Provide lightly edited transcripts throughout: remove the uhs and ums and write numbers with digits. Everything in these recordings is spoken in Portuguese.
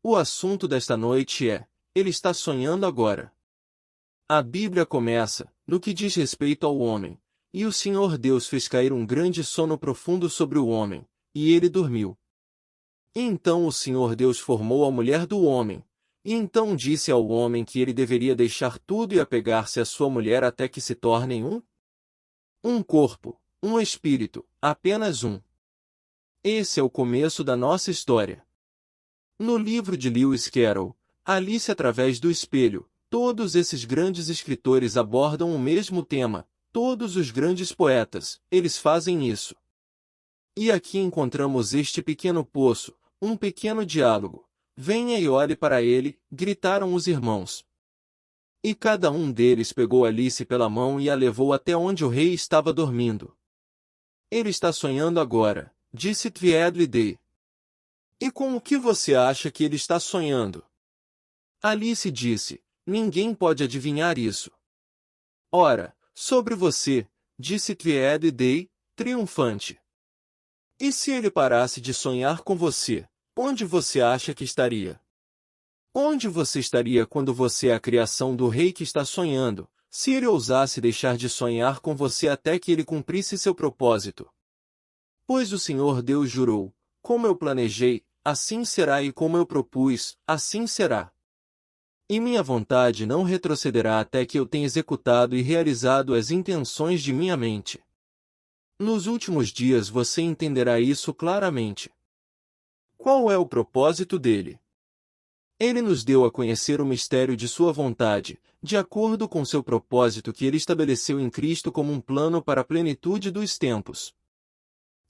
O assunto desta noite é: ele está sonhando agora. A Bíblia começa, no que diz respeito ao homem, e o Senhor Deus fez cair um grande sono profundo sobre o homem, e ele dormiu. Então o Senhor Deus formou a mulher do homem, e então disse ao homem que ele deveria deixar tudo e apegar-se à sua mulher até que se tornem um corpo, um espírito, apenas um. Esse é o começo da nossa história. No livro de Lewis Carroll, Alice através do espelho, todos esses grandes escritores abordam o mesmo tema, todos os grandes poetas, eles fazem isso. E aqui encontramos este pequeno poço, um pequeno diálogo. Venha e olhe para ele, gritaram os irmãos. E cada um deles pegou Alice pela mão e a levou até onde o rei estava dormindo. Ele está sonhando agora, disse Tweedledee. E com o que você acha que ele está sonhando? Alice disse, ninguém pode adivinhar isso. Ora, sobre você, disse Tweedledee, triunfante. E se ele parasse de sonhar com você, onde você acha que estaria? Onde você estaria quando você é a criação do rei que está sonhando, se ele ousasse deixar de sonhar com você até que ele cumprisse seu propósito? Pois o Senhor Deus jurou, como eu planejei, assim será e como eu propus, assim será. E minha vontade não retrocederá até que eu tenha executado e realizado as intenções de minha mente. Nos últimos dias você entenderá isso claramente. Qual é o propósito dele? Ele nos deu a conhecer o mistério de sua vontade, de acordo com seu propósito que ele estabeleceu em Cristo como um plano para a plenitude dos tempos.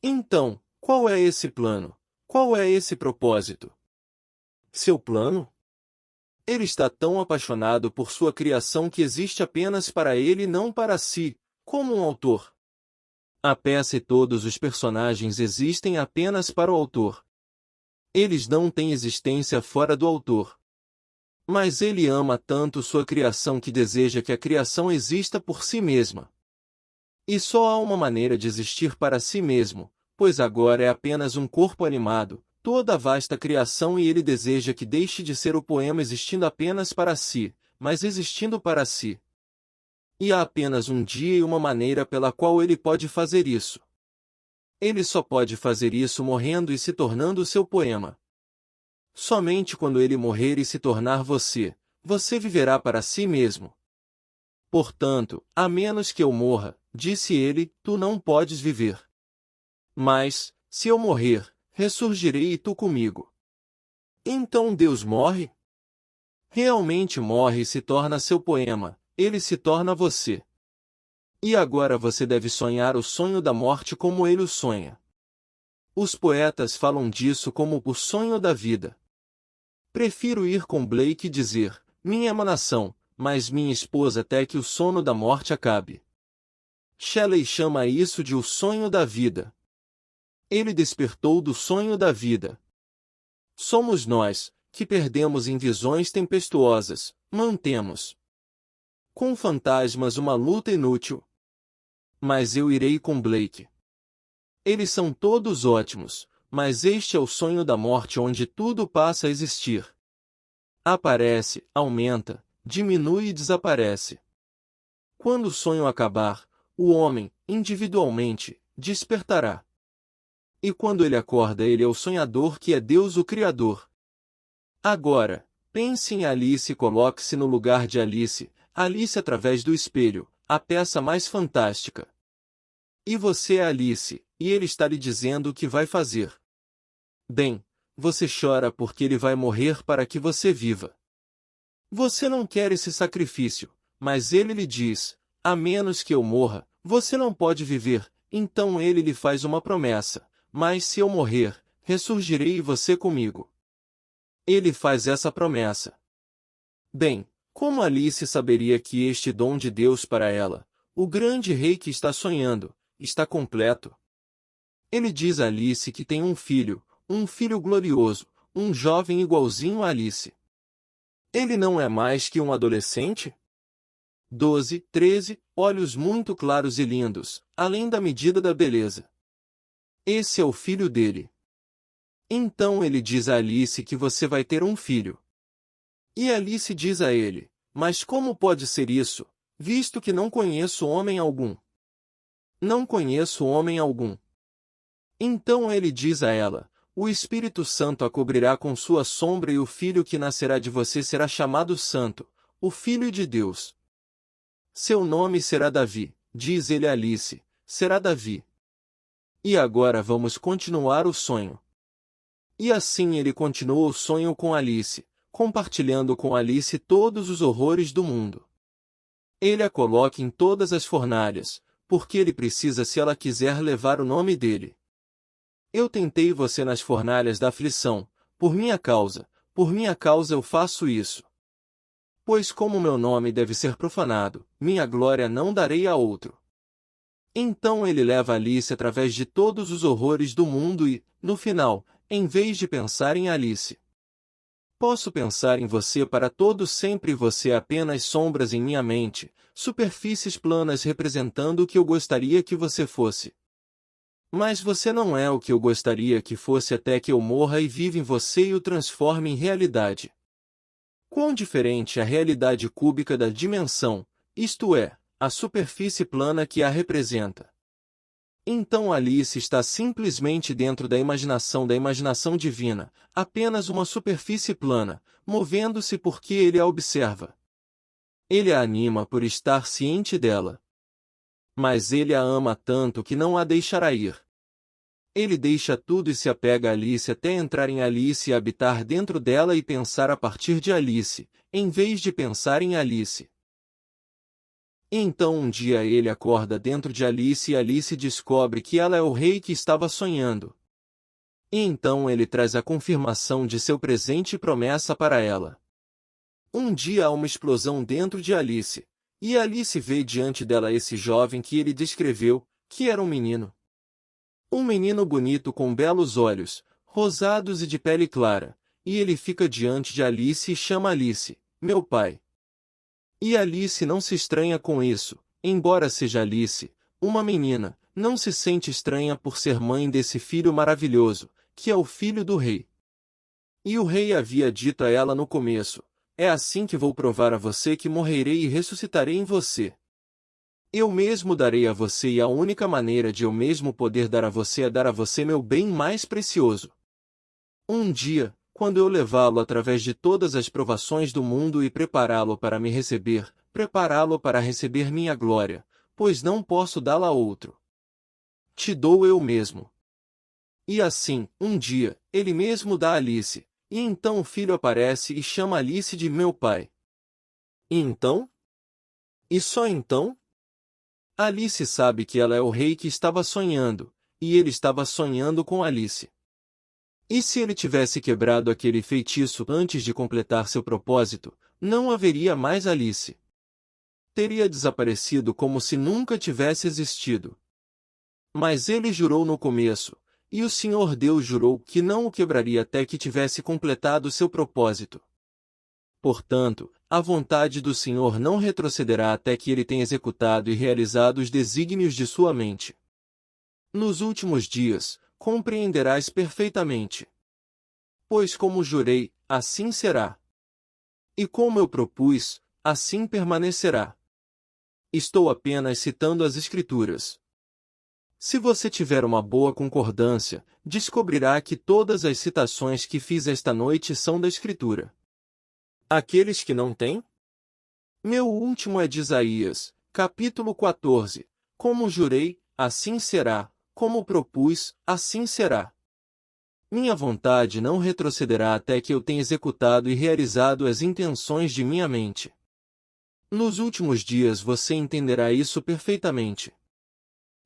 Então, qual é esse plano? Qual é esse propósito? Seu plano? Ele está tão apaixonado por sua criação que existe apenas para ele e não para si, como um autor. A peça e todos os personagens existem apenas para o autor. Eles não têm existência fora do autor. Mas ele ama tanto sua criação que deseja que a criação exista por si mesma. E só há uma maneira de existir para si mesmo, pois agora é apenas um corpo animado, toda a vasta criação e ele deseja que deixe de ser o poema existindo apenas para si, mas existindo para si. E há apenas um dia e uma maneira pela qual ele pode fazer isso. Ele só pode fazer isso morrendo e se tornando seu poema. Somente quando ele morrer e se tornar você, você viverá para si mesmo. Portanto, a menos que eu morra, disse ele, tu não podes viver. Mas, se eu morrer, ressurgirei e tu comigo. Então Deus morre? Realmente morre e se torna seu poema, ele se torna você. E agora você deve sonhar o sonho da morte como ele o sonha. Os poetas falam disso como o sonho da vida. Prefiro ir com Blake e dizer, minha emanação, mas minha esposa até que o sono da morte acabe. Shelley chama isso de o sonho da vida. Ele despertou do sonho da vida. Somos nós, que perdemos em visões tempestuosas, mantemos com fantasmas uma luta inútil. Mas eu irei com Blake. Eles são todos ótimos, mas este é o sonho da morte onde tudo passa a existir. Aparece, aumenta, diminui e desaparece. Quando o sonho acabar, o homem, individualmente, despertará. E quando ele acorda ele é o sonhador que é Deus o Criador. Agora, pense em Alice e coloque-se no lugar de Alice, Alice através do espelho, a peça mais fantástica. E você é Alice, e ele está lhe dizendo o que vai fazer. Bem, você chora porque ele vai morrer para que você viva. Você não quer esse sacrifício, mas ele lhe diz, a menos que eu morra, você não pode viver, então ele lhe faz uma promessa, mas se eu morrer, ressurgirei e você comigo. Ele faz essa promessa. Bem, como Alice saberia que este dom de Deus para ela, o grande rei que está sonhando, está completo? Ele diz a Alice que tem um filho glorioso, um jovem igualzinho a Alice. Ele não é mais que um adolescente? 12, 13, olhos muito claros e lindos, além da medida da beleza. Esse é o filho dele. Então ele diz a Alice que você vai ter um filho. E Alice diz a ele, mas como pode ser isso, visto que não conheço homem algum? Não conheço homem algum. Então ele diz a ela, o Espírito Santo a cobrirá com sua sombra e o filho que nascerá de você será chamado Santo, o Filho de Deus. Seu nome será Davi, diz ele a Alice, será Davi. E agora vamos continuar o sonho. E assim ele continuou o sonho com Alice, compartilhando com Alice todos os horrores do mundo. Ele a coloca em todas as fornalhas, porque ele precisa se ela quiser levar o nome dele. Eu tentei você nas fornalhas da aflição, por minha causa eu faço isso. Pois como meu nome deve ser profanado, minha glória não darei a outro. Então ele leva Alice através de todos os horrores do mundo e, no final, em vez de pensar em Alice, posso pensar em você para todo sempre e você é apenas sombras em minha mente, superfícies planas representando o que eu gostaria que você fosse. Mas você não é o que eu gostaria que fosse até que eu morra e viva em você e o transforme em realidade. Quão diferente a realidade cúbica da dimensão, isto é, a superfície plana que a representa. Então Alice está simplesmente dentro da imaginação divina, apenas uma superfície plana, movendo-se porque ele a observa. Ele a anima por estar ciente dela. Mas ele a ama tanto que não a deixará ir. Ele deixa tudo e se apega a Alice até entrar em Alice e habitar dentro dela e pensar a partir de Alice, em vez de pensar em Alice. Então um dia ele acorda dentro de Alice e Alice descobre que ela é o rei que estava sonhando. E então ele traz a confirmação de seu presente e promessa para ela. Um dia há uma explosão dentro de Alice, e Alice vê diante dela esse jovem que ele descreveu, que era um menino. Um menino bonito com belos olhos, rosados e de pele clara, e ele fica diante de Alice e chama Alice, meu pai. E Alice não se estranha com isso, embora seja Alice, uma menina, não se sente estranha por ser mãe desse filho maravilhoso, que é o filho do rei. E o rei havia dito a ela no começo, é assim que vou provar a você que morrerei e ressuscitarei em você. Eu mesmo darei a você e a única maneira de eu mesmo poder dar a você é dar a você meu bem mais precioso. Um dia, quando eu levá-lo através de todas as provações do mundo e prepará-lo para me receber, prepará-lo para receber minha glória, pois não posso dá-la a outro. Te dou eu mesmo. E assim, um dia, ele mesmo dá a Alice, e então o filho aparece e chama Alice de meu pai. E então? E só então? Alice sabe que ela é o rei que estava sonhando, e ele estava sonhando com Alice. E se ele tivesse quebrado aquele feitiço antes de completar seu propósito, não haveria mais Alice. Teria desaparecido como se nunca tivesse existido. Mas ele jurou no começo, e o Senhor Deus jurou que não o quebraria até que tivesse completado seu propósito. Portanto, a vontade do Senhor não retrocederá até que ele tenha executado e realizado os desígnios de sua mente. Nos últimos dias, compreenderás perfeitamente. Pois como jurei, assim será. E como eu propus, assim permanecerá. Estou apenas citando as Escrituras. Se você tiver uma boa concordância, descobrirá que todas as citações que fiz esta noite são da Escritura. Aqueles que não têm? Meu último é de Isaías, capítulo 14. Como jurei, assim será, como propus, assim será. Minha vontade não retrocederá até que eu tenha executado e realizado as intenções de minha mente. Nos últimos dias você entenderá isso perfeitamente.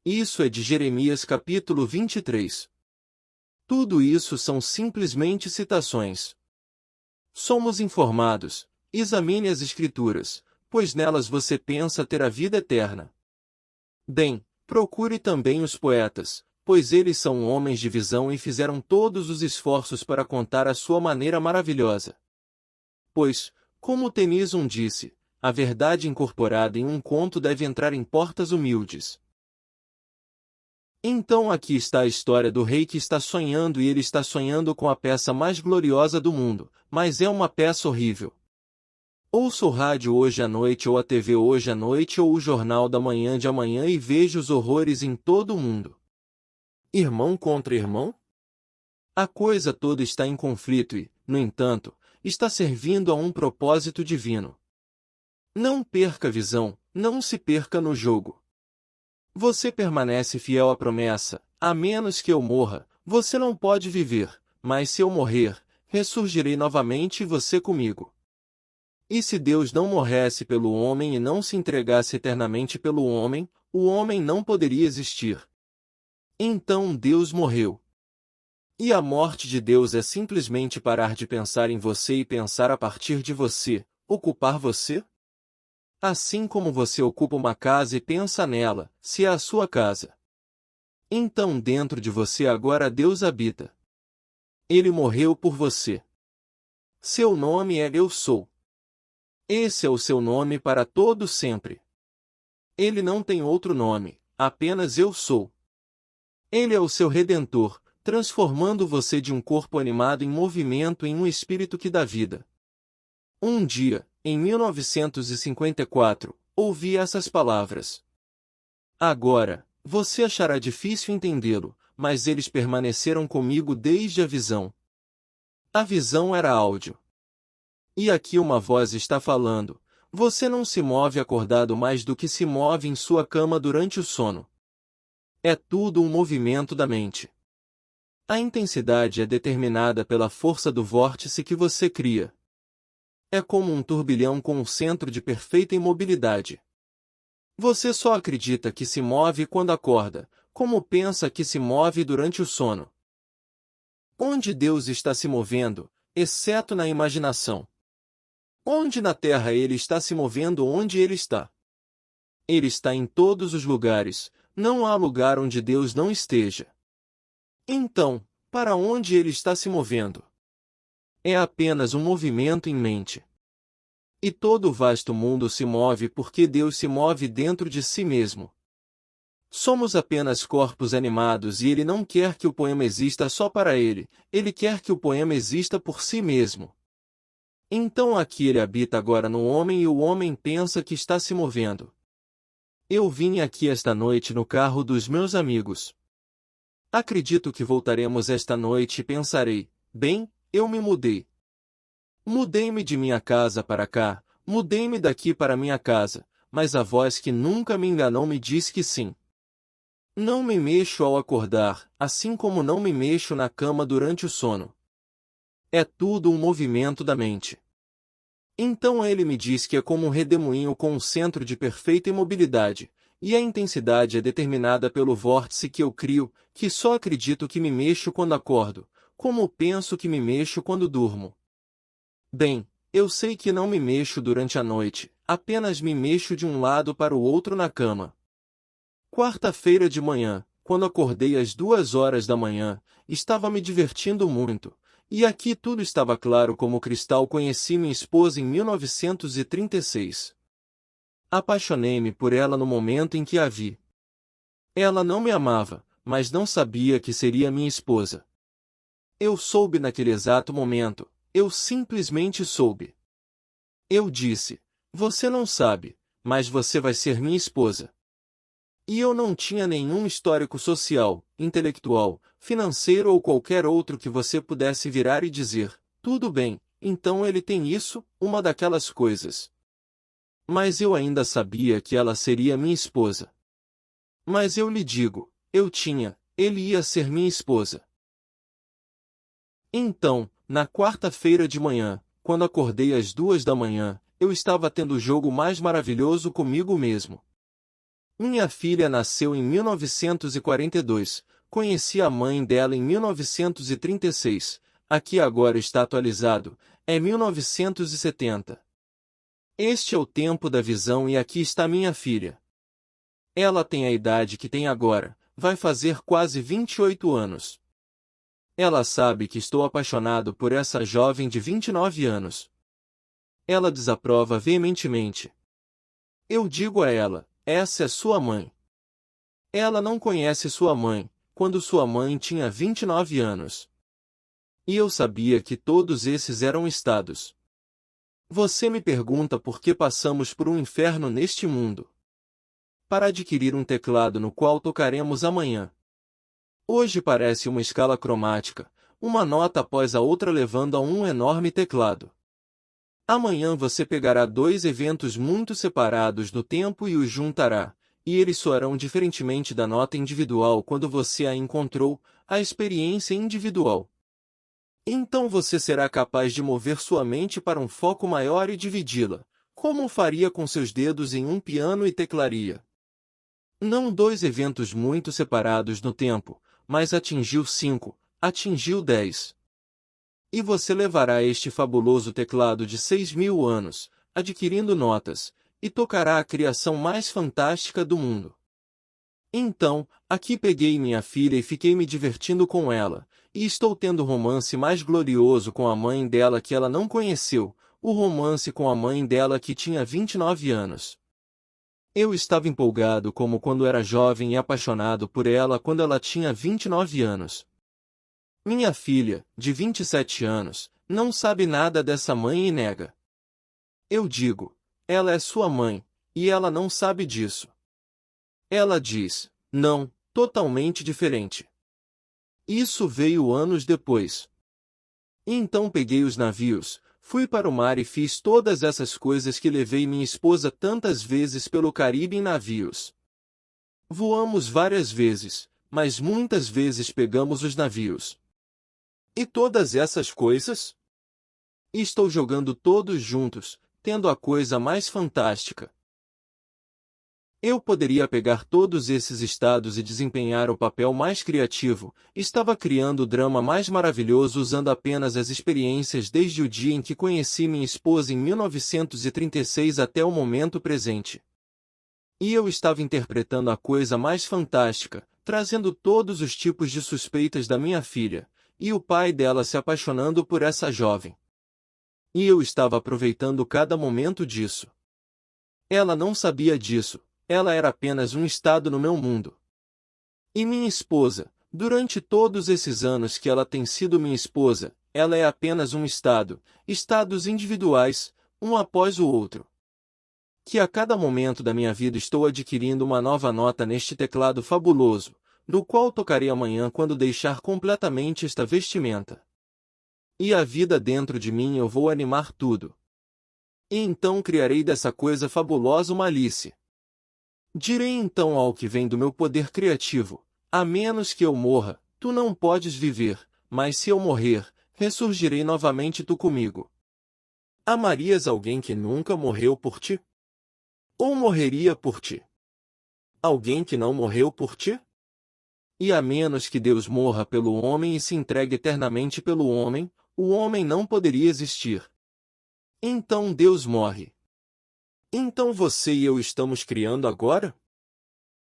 Isso é de Jeremias capítulo 23. Tudo isso são simplesmente citações. Somos informados, examine as Escrituras, pois nelas você pensa ter a vida eterna. Bem, procure também os poetas, pois eles são homens de visão e fizeram todos os esforços para contar a sua maneira maravilhosa. Pois, como Tennyson disse, a verdade incorporada em um conto deve entrar em portas humildes. Então aqui está a história do rei que está sonhando e ele está sonhando com a peça mais gloriosa do mundo, mas é uma peça horrível. Ouço o rádio hoje à noite ou a TV hoje à noite ou o jornal da manhã de amanhã e vejo os horrores em todo o mundo. Irmão contra irmão? A coisa toda está em conflito e, no entanto, está servindo a um propósito divino. Não perca a visão, não se perca no jogo. Você permanece fiel à promessa, a menos que eu morra, você não pode viver, mas se eu morrer, ressurgirei novamente e você comigo. E se Deus não morresse pelo homem e não se entregasse eternamente pelo homem, o homem não poderia existir. Então Deus morreu. E a morte de Deus é simplesmente parar de pensar em você e pensar a partir de você, ocupar você? Assim como você ocupa uma casa e pensa nela, se é a sua casa. Então dentro de você agora Deus habita. Ele morreu por você. Seu nome é Eu Sou. Esse é o seu nome para todo sempre. Ele não tem outro nome, apenas Eu Sou. Ele é o seu Redentor, transformando você de um corpo animado em movimento em um espírito que dá vida. Um dia, em 1954, ouvi essas palavras. Agora, você achará difícil entendê-lo, mas eles permaneceram comigo desde a visão. A visão era áudio. E aqui uma voz está falando. Você não se move acordado mais do que se move em sua cama durante o sono. É tudo um movimento da mente. A intensidade é determinada pela força do vórtice que você cria. É como um turbilhão com um centro de perfeita imobilidade. Você só acredita que se move quando acorda, como pensa que se move durante o sono. Onde Deus está se movendo, exceto na imaginação? Onde na Terra Ele está se movendo onde Ele está? Ele está em todos os lugares, não há lugar onde Deus não esteja. Então, para onde Ele está se movendo? É apenas um movimento em mente. E todo o vasto mundo se move porque Deus se move dentro de si mesmo. Somos apenas corpos animados e Ele não quer que o poema exista só para Ele, Ele quer que o poema exista por si mesmo. Então aqui Ele habita agora no homem e o homem pensa que está se movendo. Eu vim aqui esta noite no carro dos meus amigos. Acredito que voltaremos esta noite e pensarei, bem, eu me mudei. Mudei-me de minha casa para cá, mudei-me daqui para minha casa, mas a voz que nunca me enganou me diz que sim. Não me mexo ao acordar, assim como não me mexo na cama durante o sono. É tudo um movimento da mente. Então ele me diz que é como um redemoinho com um centro de perfeita imobilidade, e a intensidade é determinada pelo vórtice que eu crio, que só acredito que me mexo quando acordo, como penso que me mexo quando durmo. Bem, eu sei que não me mexo durante a noite, apenas me mexo de um lado para o outro na cama. Quarta-feira de manhã, quando acordei às 2 horas da manhã, estava me divertindo muito, e aqui tudo estava claro como cristal. Conheci minha esposa em 1936. Apaixonei-me por ela no momento em que a vi. Ela não me amava, mas não sabia que seria minha esposa. Eu soube naquele exato momento, eu simplesmente soube. Eu disse, você não sabe, mas você vai ser minha esposa. E eu não tinha nenhum histórico social, intelectual, financeiro ou qualquer outro que você pudesse virar e dizer, tudo bem, então ele tem isso, uma daquelas coisas. Mas eu ainda sabia que ela seria minha esposa. Mas eu lhe digo, ele ia ser minha esposa. Então, na quarta-feira de manhã, quando acordei às 2 da manhã, eu estava tendo o jogo mais maravilhoso comigo mesmo. Minha filha nasceu em 1942, conheci a mãe dela em 1936, aqui agora está atualizado, é 1970. Este é o tempo da visão e aqui está minha filha. Ela tem a idade que tem agora, vai fazer quase 28 anos. Ela sabe que estou apaixonado por essa jovem de 29 anos. Ela desaprova veementemente. Eu digo a ela, essa é sua mãe. Ela não conhece sua mãe, quando sua mãe tinha 29 anos. E eu sabia que todos esses eram estados. Você me pergunta por que passamos por um inferno neste mundo. Para adquirir um teclado no qual tocaremos amanhã. Hoje parece uma escala cromática, uma nota após a outra levando a um enorme teclado. Amanhã você pegará dois eventos muito separados no tempo e os juntará, e eles soarão diferentemente da nota individual quando você a encontrou, a experiência individual. Então você será capaz de mover sua mente para um foco maior e dividi-la, como faria com seus dedos em um piano e teclaria. Não dois eventos muito separados no tempo, mas atingiu 5, atingiu 10. E você levará este fabuloso teclado de 6.000 anos, adquirindo notas, e tocará a criação mais fantástica do mundo. Então, aqui peguei minha filha e fiquei me divertindo com ela, e estou tendo o romance mais glorioso com a mãe dela que ela não conheceu, o romance com a mãe dela que tinha 29 anos. Eu estava empolgado como quando era jovem e apaixonado por ela quando ela tinha 29 anos. Minha filha, de 27 anos, não sabe nada dessa mãe e nega. Eu digo, ela é sua mãe, e ela não sabe disso. Ela diz, não, totalmente diferente. Isso veio anos depois. Então peguei os navios, fui para o mar e fiz todas essas coisas que levei minha esposa tantas vezes pelo Caribe em navios. Voamos várias vezes, mas muitas vezes pegamos os navios. E todas essas coisas? Estou jogando todos juntos, tendo a coisa mais fantástica. Eu poderia pegar todos esses estados e desempenhar o papel mais criativo, estava criando o drama mais maravilhoso usando apenas as experiências desde o dia em que conheci minha esposa em 1936 até o momento presente. E eu estava interpretando a coisa mais fantástica, trazendo todos os tipos de suspeitas da minha filha, e o pai dela se apaixonando por essa jovem. E eu estava aproveitando cada momento disso. Ela não sabia disso, ela era apenas um estado no meu mundo. E minha esposa, durante todos esses anos que ela tem sido minha esposa, ela é apenas um estado, estados individuais, um após o outro. Que a cada momento da minha vida estou adquirindo uma nova nota neste teclado fabuloso, do qual tocarei amanhã quando deixar completamente esta vestimenta. E a vida dentro de mim eu vou animar tudo. E então criarei dessa coisa fabulosa uma Alice. Direi então ao que vem do meu poder criativo, a menos que eu morra, tu não podes viver, mas se eu morrer, ressurgirei novamente tu comigo. Amarias alguém que nunca morreu por ti? Ou morreria por ti? Alguém que não morreu por ti? E a menos que Deus morra pelo homem e se entregue eternamente pelo homem, o homem não poderia existir. Então Deus morre. Então você e eu estamos criando agora?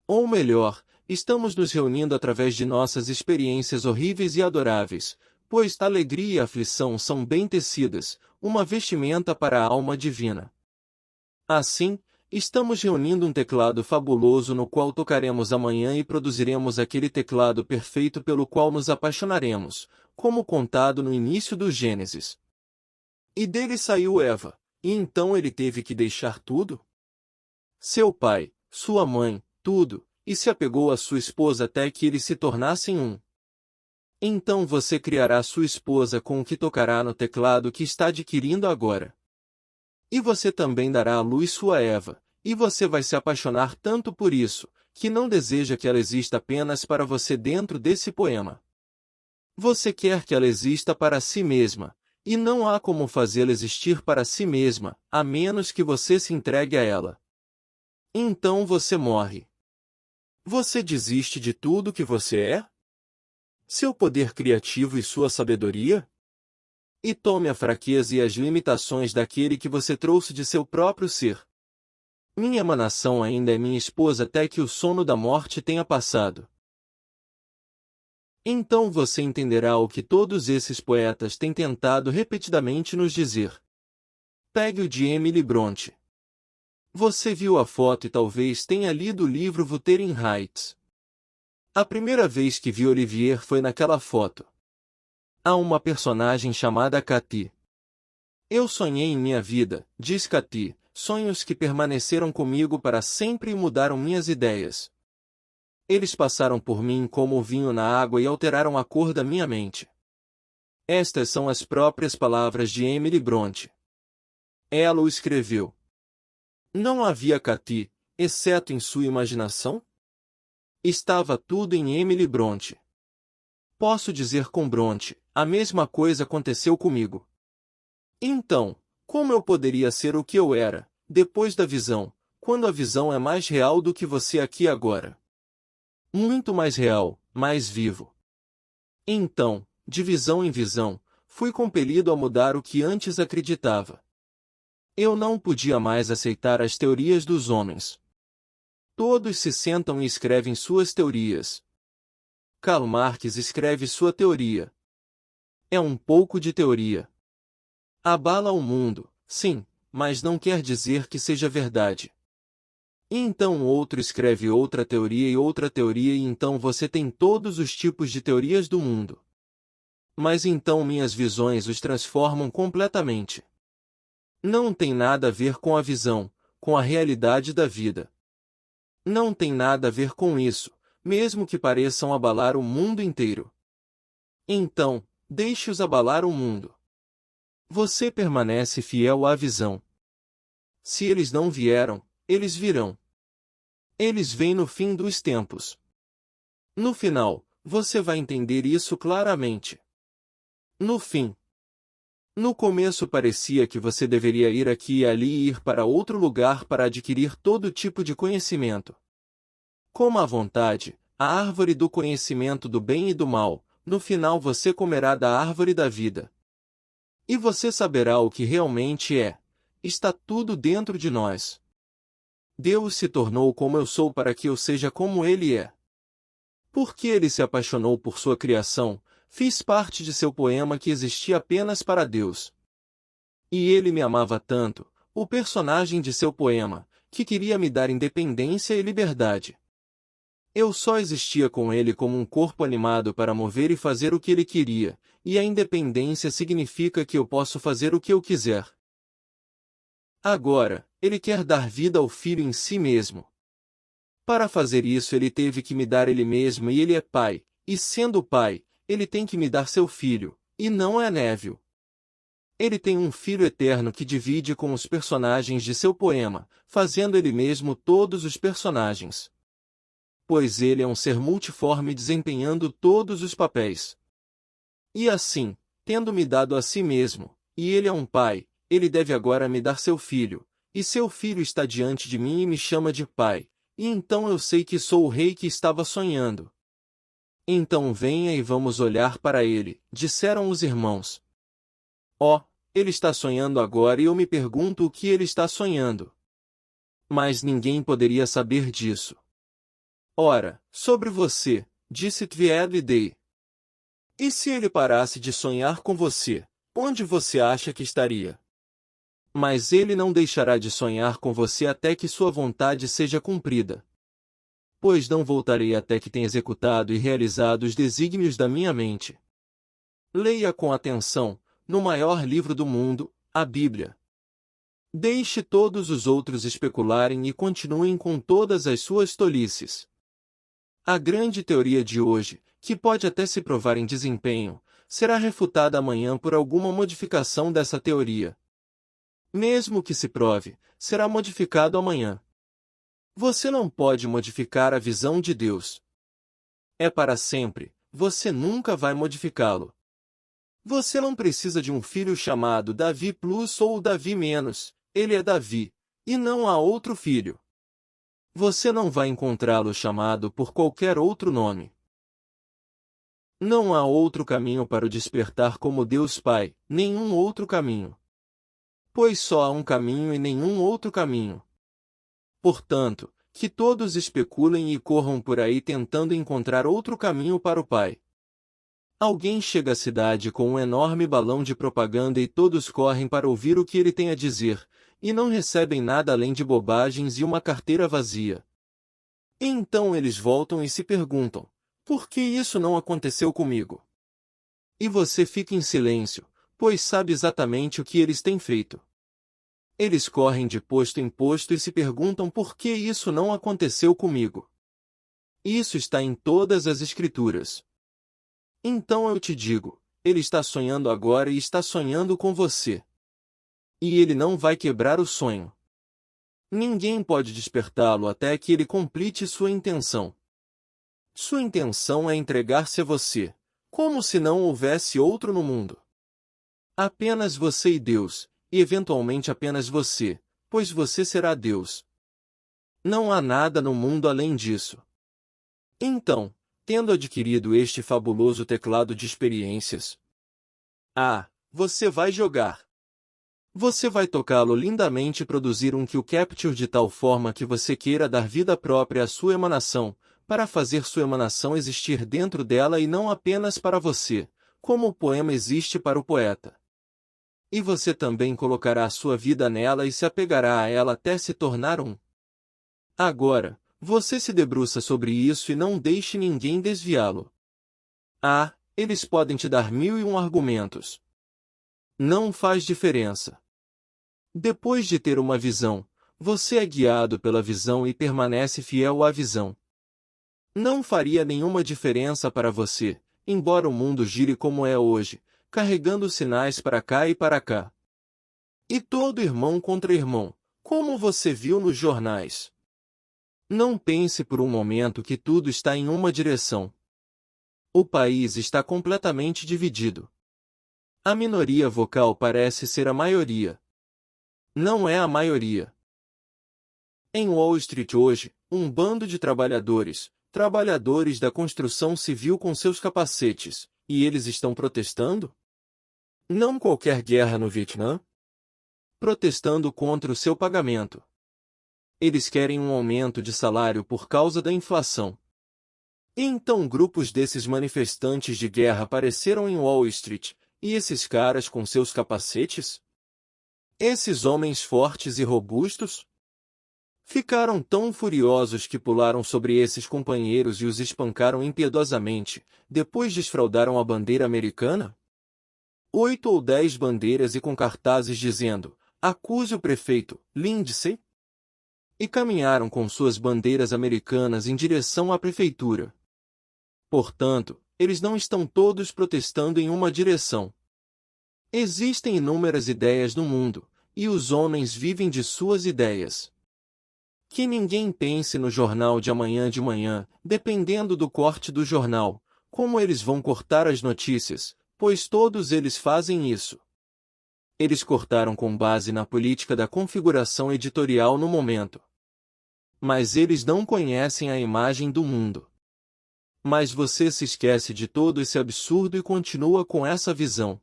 Ou melhor, estamos nos reunindo através de nossas experiências horríveis e adoráveis, pois alegria e aflição são bem tecidas, uma vestimenta para a alma divina. Assim, estamos reunindo um teclado fabuloso no qual tocaremos amanhã e produziremos aquele teclado perfeito pelo qual nos apaixonaremos, como contado no início do Gênesis. E dele saiu Eva, e então ele teve que deixar tudo? Seu pai, sua mãe, tudo, e se apegou à sua esposa até que eles se tornassem um. Então você criará sua esposa com o que tocará no teclado que está adquirindo agora. E você também dará à luz sua Eva, e você vai se apaixonar tanto por isso, que não deseja que ela exista apenas para você dentro desse poema. Você quer que ela exista para si mesma, e não há como fazê-la existir para si mesma, a menos que você se entregue a ela. Então você morre. Você desiste de tudo que você é? Seu poder criativo e sua sabedoria? E tome a fraqueza e as limitações daquele que você trouxe de seu próprio ser. Minha emanação ainda é minha esposa até que o sono da morte tenha passado. Então você entenderá o que todos esses poetas têm tentado repetidamente nos dizer. Pegue o de Emily Bronte. Você viu a foto e talvez tenha lido o livro Wuthering Heights. A primeira vez que vi Olivier foi naquela foto. Há uma personagem chamada Cathy. Eu sonhei em minha vida, diz Cathy, sonhos que permaneceram comigo para sempre e mudaram minhas ideias. Eles passaram por mim como o vinho na água e alteraram a cor da minha mente. Estas são as próprias palavras de Emily Brontë. Ela o escreveu. Não havia Cathy, exceto em sua imaginação? Estava tudo em Emily Brontë. Posso dizer com Brontë, a mesma coisa aconteceu comigo. Então, como eu poderia ser o que eu era, depois da visão, quando a visão é mais real do que você aqui agora? Muito mais real, mais vivo. Então, de visão em visão, fui compelido a mudar o que antes acreditava. Eu não podia mais aceitar as teorias dos homens. Todos se sentam e escrevem suas teorias. Karl Marx escreve sua teoria. É um pouco de teoria. Abala o mundo, sim, mas não quer dizer que seja verdade. E então outro escreve outra teoria e então você tem todos os tipos de teorias do mundo. Mas então minhas visões os transformam completamente. Não tem nada a ver com a visão, com a realidade da vida. Não tem nada a ver com isso, mesmo que pareçam abalar o mundo inteiro. Então, deixe-os abalar o mundo. Você permanece fiel à visão. Se eles não vieram, eles virão. Eles vêm no fim dos tempos. No final, você vai entender isso claramente. No fim. No começo parecia que você deveria ir aqui e ali e ir para outro lugar para adquirir todo tipo de conhecimento. Coma à vontade, a árvore do conhecimento do bem e do mal, no final você comerá da árvore da vida. E você saberá o que realmente é. Está tudo dentro de nós. Deus se tornou como eu sou para que eu seja como Ele é. Porque Ele se apaixonou por sua criação, fiz parte de seu poema que existia apenas para Deus. E Ele me amava tanto, o personagem de seu poema, que queria me dar independência e liberdade. Eu só existia com Ele como um corpo animado para mover e fazer o que Ele queria, e a independência significa que eu posso fazer o que eu quiser. Agora, Ele quer dar vida ao Filho em si mesmo. Para fazer isso Ele teve que me dar Ele mesmo e Ele é Pai, e sendo Pai, Ele tem que me dar seu Filho, e não é Neville. Ele tem um Filho eterno que divide com os personagens de seu poema, fazendo Ele mesmo todos os personagens. Pois Ele é um ser multiforme desempenhando todos os papéis. E assim, tendo me dado a si mesmo, e Ele é um Pai, Ele deve agora me dar seu Filho, e seu Filho está diante de mim e me chama de Pai, e então eu sei que sou o Rei que estava sonhando. Então venha e vamos olhar para Ele, disseram os irmãos. Oh, Ele está sonhando agora e eu me pergunto o que Ele está sonhando. Mas ninguém poderia saber disso. Ora, sobre você, disse Tweedledee. E se ele parasse de sonhar com você, onde você acha que estaria? Mas ele não deixará de sonhar com você até que sua vontade seja cumprida. Pois não voltarei até que tenha executado e realizado os desígnios da minha mente. Leia com atenção, no maior livro do mundo, a Bíblia. Deixe todos os outros especularem e continuem com todas as suas tolices. A grande teoria de hoje, que pode até se provar em desempenho, será refutada amanhã por alguma modificação dessa teoria. Mesmo que se prove, será modificado amanhã. Você não pode modificar a visão de Deus. É para sempre, você nunca vai modificá-lo. Você não precisa de um filho chamado Davi Plus ou Davi Menos, ele é Davi, e não há outro filho. Você não vai encontrá-lo chamado por qualquer outro nome. Não há outro caminho para o despertar como Deus Pai, nenhum outro caminho. Pois só há um caminho e nenhum outro caminho. Portanto, que todos especulem e corram por aí tentando encontrar outro caminho para o Pai. Alguém chega à cidade com um enorme balão de propaganda e todos correm para ouvir o que ele tem a dizer, e não recebem nada além de bobagens e uma carteira vazia. E então eles voltam e se perguntam, Por que isso não aconteceu comigo? E você fica em silêncio, pois sabe exatamente o que eles têm feito. Eles correm de posto em posto e se perguntam por que isso não aconteceu comigo. Isso está em todas as Escrituras. Então eu te digo, ele está sonhando agora e está sonhando com você. E ele não vai quebrar o sonho. Ninguém pode despertá-lo até que ele complete sua intenção. Sua intenção é entregar-se a você, como se não houvesse outro no mundo. Apenas você e Deus, e eventualmente apenas você, pois você será Deus. Não há nada no mundo além disso. Então, tendo adquirido este fabuloso teclado de experiências, você vai jogar. Você vai tocá-lo lindamente e produzir um Q Capture de tal forma que você queira dar vida própria à sua emanação, para fazer sua emanação existir dentro dela e não apenas para você, como o poema existe para o poeta. E você também colocará a sua vida nela e se apegará a ela até se tornar um. Agora, você se debruça sobre isso e não deixe ninguém desviá-lo. Eles podem te dar 1001 argumentos. Não faz diferença. Depois de ter uma visão, você é guiado pela visão e permanece fiel à visão. Não faria nenhuma diferença para você, embora o mundo gire como é hoje, carregando sinais para cá e para cá. E todo irmão contra irmão, como você viu nos jornais. Não pense por um momento que tudo está em uma direção. O país está completamente dividido. A minoria vocal parece ser a maioria. Não é a maioria. Em Wall Street hoje, um bando de trabalhadores da construção civil com seus capacetes, e eles estão protestando? Não qualquer guerra no Vietnã? Protestando contra o seu pagamento. Eles querem um aumento de salário por causa da inflação. E então grupos desses manifestantes de guerra apareceram em Wall Street, e esses caras com seus capacetes? Esses homens fortes e robustos? Ficaram tão furiosos que pularam sobre esses companheiros e os espancaram impiedosamente, depois desfraldaram a bandeira americana? 8 ou 10 bandeiras e com cartazes dizendo, acuse o prefeito, Lindsay. E caminharam com suas bandeiras americanas em direção à prefeitura. Portanto, eles não estão todos protestando em uma direção. Existem inúmeras ideias no mundo, e os homens vivem de suas ideias. Que ninguém pense no jornal de manhã, dependendo do corte do jornal, como eles vão cortar as notícias, pois todos eles fazem isso. Eles cortaram com base na política da configuração editorial no momento. Mas eles não conhecem a imagem do mundo. Mas você se esquece de todo esse absurdo e continua com essa visão.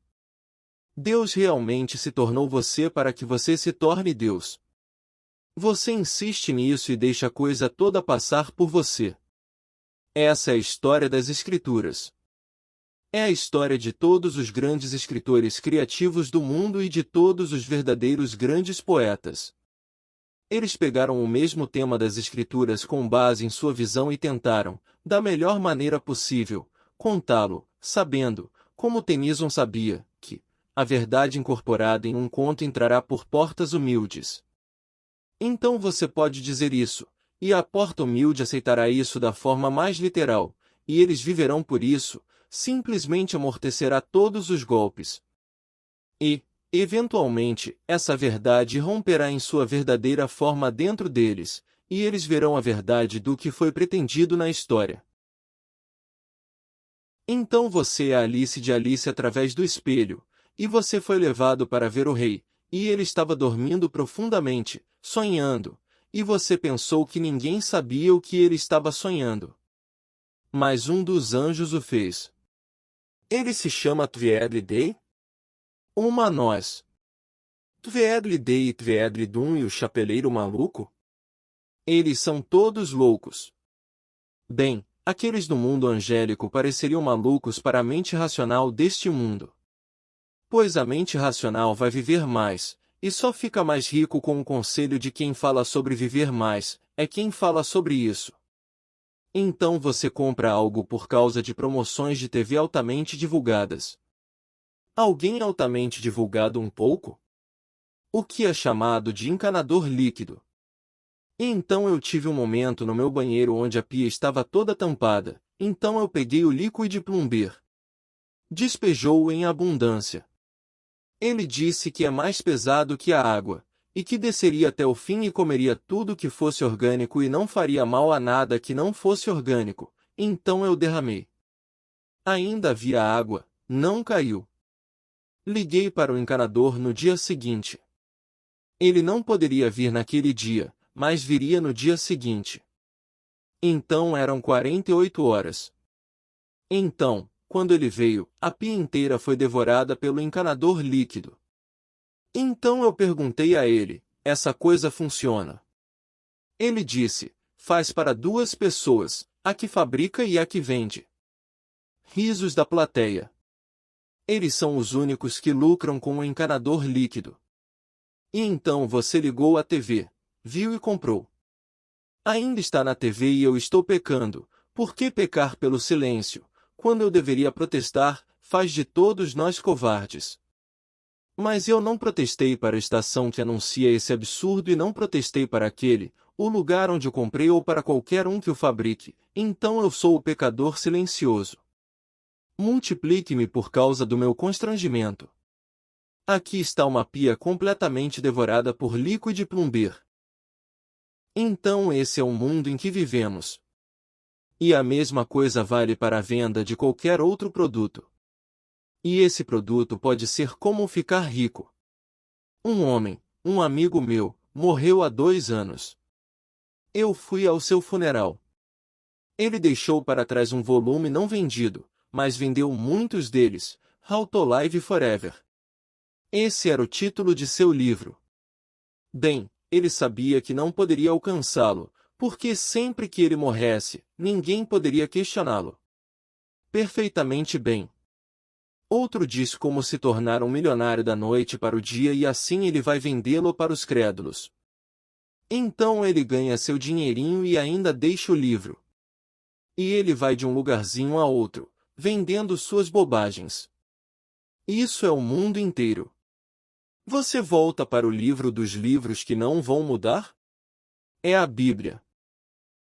Deus realmente se tornou você para que você se torne Deus. Você insiste nisso e deixa a coisa toda passar por você. Essa é a história das Escrituras. É a história de todos os grandes escritores criativos do mundo e de todos os verdadeiros grandes poetas. Eles pegaram o mesmo tema das Escrituras com base em sua visão e tentaram, da melhor maneira possível, contá-lo, sabendo, como Tennyson sabia, que a verdade incorporada em um conto entrará por portas humildes. Então você pode dizer isso, e a porta humilde aceitará isso da forma mais literal, e eles viverão por isso, simplesmente amortecerá todos os golpes. E, eventualmente, essa verdade romperá em sua verdadeira forma dentro deles, e eles verão a verdade do que foi pretendido na história. Então você é a Alice de Alice através do espelho, e você foi levado para ver o rei, e ele estava dormindo profundamente, sonhando, e você pensou que ninguém sabia o que ele estava sonhando. Mas um dos anjos o fez. Ele se chama Tweedledee? Uma nós. Tweedledee e Tweedledum e o chapeleiro maluco? Eles são todos loucos. Bem, aqueles do mundo angélico pareceriam malucos para a mente racional deste mundo. Pois a mente racional vai viver mais, e só fica mais rico com o conselho de quem fala sobre viver mais, é quem fala sobre isso. Então você compra algo por causa de promoções de TV altamente divulgadas. Alguém altamente divulgado um pouco? O que é chamado de encanador líquido. Então eu tive um momento no meu banheiro onde a pia estava toda tampada, então eu peguei o Liquid Plumber. Despejou-o em abundância. Ele disse que é mais pesado que a água, e que desceria até o fim e comeria tudo que fosse orgânico e não faria mal a nada que não fosse orgânico, então eu derramei. Ainda havia água, não caiu. Liguei para o encanador no dia seguinte. Ele não poderia vir naquele dia, mas viria no dia seguinte. Então eram 48 horas. Então, quando ele veio, a pia inteira foi devorada pelo encanador líquido. Então eu perguntei a ele, essa coisa funciona? Ele disse, faz para duas pessoas, a que fabrica e a que vende. Risos da plateia. Eles são os únicos que lucram com o encanador líquido. E então você ligou a TV, viu e comprou. Ainda está na TV e eu estou pecando. Por que pecar pelo silêncio, quando eu deveria protestar, faz de todos nós covardes? Mas eu não protestei para a estação que anuncia esse absurdo e não protestei para aquele, o lugar onde eu comprei ou para qualquer um que o fabrique, então eu sou o pecador silencioso. Multiplique-me por causa do meu constrangimento. Aqui está uma pia completamente devorada por Liquid Plumber. Então esse é o mundo em que vivemos. E a mesma coisa vale para a venda de qualquer outro produto. E esse produto pode ser como ficar rico. Um homem, um amigo meu, morreu há 2 anos. Eu fui ao seu funeral. Ele deixou para trás um volume não vendido, mas vendeu muitos deles, How to Live Forever. Esse era o título de seu livro. Bem, ele sabia que não poderia alcançá-lo, porque sempre que ele morresse, ninguém poderia questioná-lo. Perfeitamente bem. Outro diz como se tornar um milionário da noite para o dia e assim ele vai vendê-lo para os crédulos. Então ele ganha seu dinheirinho e ainda deixa o livro. E ele vai de um lugarzinho a outro, vendendo suas bobagens. Isso é o mundo inteiro. Você volta para o livro dos livros que não vão mudar? É a Bíblia.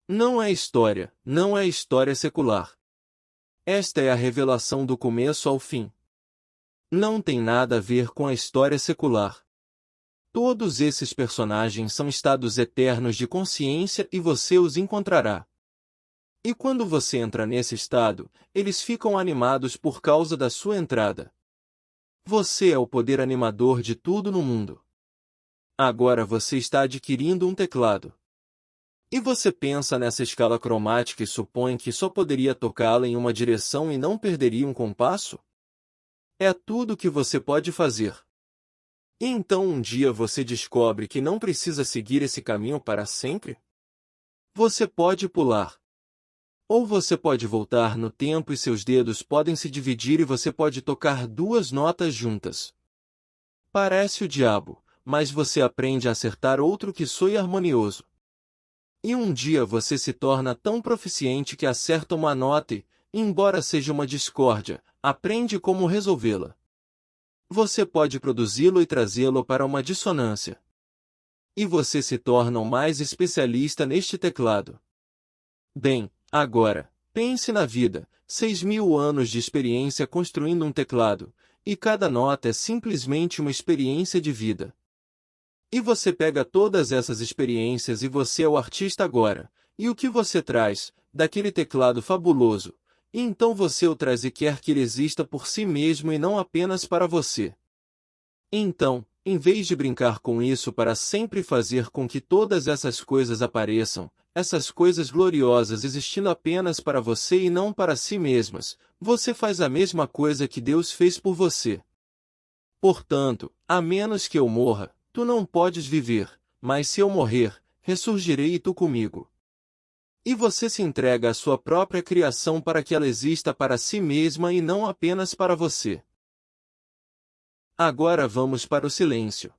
Não é história, não é história secular. Esta é a revelação do começo ao fim. Não tem nada a ver com a história secular. Todos esses personagens são estados eternos de consciência e você os encontrará. E quando você entra nesse estado, eles ficam animados por causa da sua entrada. Você é o poder animador de tudo no mundo. Agora você está adquirindo um teclado. E você pensa nessa escala cromática e supõe que só poderia tocá-la em uma direção e não perderia um compasso? É tudo que você pode fazer. E então um dia você descobre que não precisa seguir esse caminho para sempre? Você pode pular. Ou você pode voltar no tempo e seus dedos podem se dividir e você pode tocar 2 notas juntas. Parece o diabo, mas você aprende a acertar outro que soe harmonioso. E um dia você se torna tão proficiente que acerta uma nota e, embora seja uma discórdia, aprende como resolvê-la. Você pode produzi-lo e trazê-lo para uma dissonância. E você se torna o mais especialista neste teclado. Bem, agora, pense na vida, 6.000 anos de experiência construindo um teclado, e cada nota é simplesmente uma experiência de vida. E você pega todas essas experiências e você é o artista agora, e o que você traz, daquele teclado fabuloso, e então você o traz e quer que ele exista por si mesmo e não apenas para você. Então, em vez de brincar com isso para sempre fazer com que todas essas coisas apareçam, essas coisas gloriosas existindo apenas para você e não para si mesmas, você faz a mesma coisa que Deus fez por você. Portanto, a menos que eu morra, tu não podes viver, mas se eu morrer, ressurgirei e tu comigo. E você se entrega à sua própria criação para que ela exista para si mesma e não apenas para você. Agora vamos para o silêncio.